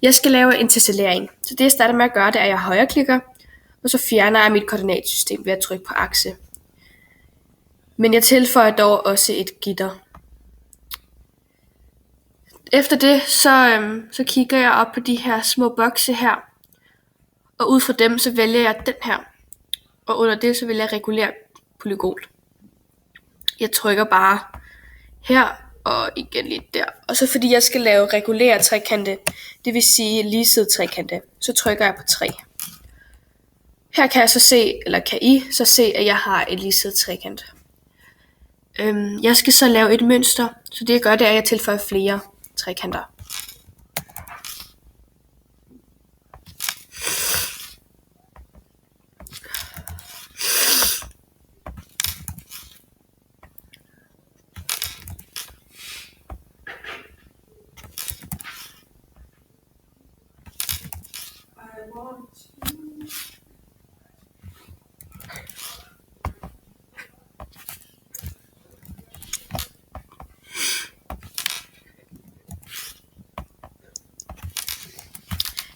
Jeg skal lave en tessellering, så det jeg starter med at gøre, det er, at jeg højreklikker, og så fjerner jeg mit koordinatsystem ved at trykke på akse. Men jeg tilføjer dog også et gitter. Efter det, så kigger jeg op på de her små bokse her, og ud fra dem, så vælger jeg den her. Og under det, så vil jeg regulere polygon. Jeg trykker bare her, og igen lige der. Og så fordi jeg skal lave regulere trekante, det vil sige ligeside trekante, så trykker jeg på 3. Her kan jeg så se, eller kan I så se, at jeg har et ligeside trekant. Jeg skal så lave et mønster, så det jeg gør, det er, at jeg tilføjer flere trekanter.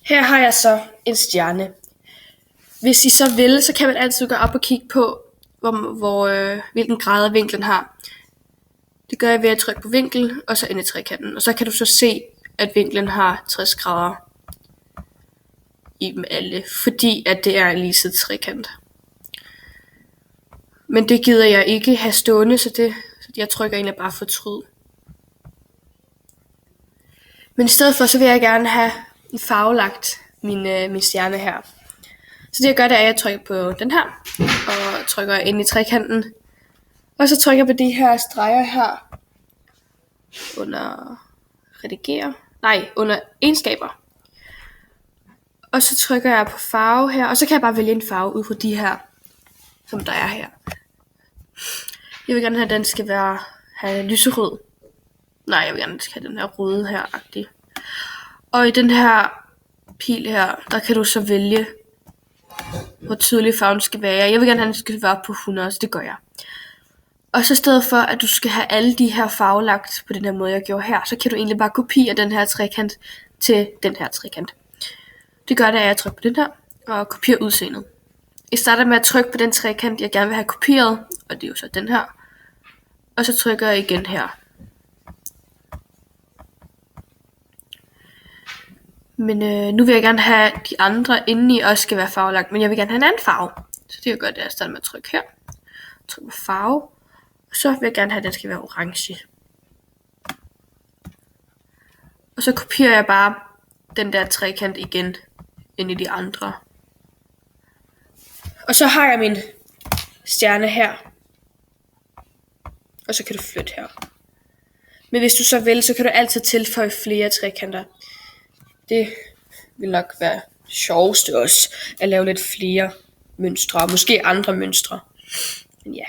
Her har jeg så en stjerne. Hvis I så vil, så kan man altid gå op og kigge på, hvilken grad vinklen har. Det gør jeg ved at trykke på vinkel, og så ind i trekanten. Og så kan du så se, at vinklen har 60 grader i dem alle, fordi at det er en ligeside trekant. Men det gider jeg ikke have stående, så jeg trykker egentlig bare fortryd. Men i stedet for, så vil jeg gerne have farvelagt min stjerne her. Så det jeg gør, det er, at jeg trykker på den her, og trykker ind i trekanten. Og så trykker jeg på de her streger her, under egenskaber. Og så trykker jeg på farve her, og så kan jeg bare vælge en farve ud fra de her, som der er her. Jeg vil gerne have, at den skal have lyserød. Nej, jeg vil gerne have den her røde her-agtig. Og i den her pil her, der kan du så vælge, hvor tydelig farven skal være. Jeg vil gerne have, at den skal være på 100, så det gør jeg. Og så i stedet for, at du skal have alle de her farvelagt på den her måde, jeg gjorde her, så kan du egentlig bare kopiere den her trekant til den her trekant. Det gør det, at jeg trykker på den her og kopierer udseendet. Jeg starter med at trykke på den trekant, jeg gerne vil have kopieret, og det er jo så den her. Og så trykker jeg igen her. Men nu vil jeg gerne have de andre indeni også skal være farvelagt, men jeg vil gerne have en anden farve. Så det jeg gør, det er at starte med at trykke her. Trykke på farve. Og så vil jeg gerne have, at den skal være orange. Og så kopierer jeg bare den der trekant igen ind i de andre. Og så har jeg min stjerne her. Og så kan du flytte her. Men hvis du så vil, så kan du altid tilføje flere trekanter. Det vil nok være sjovest også, at lave lidt flere mønstre, og måske andre mønstre. Men ja.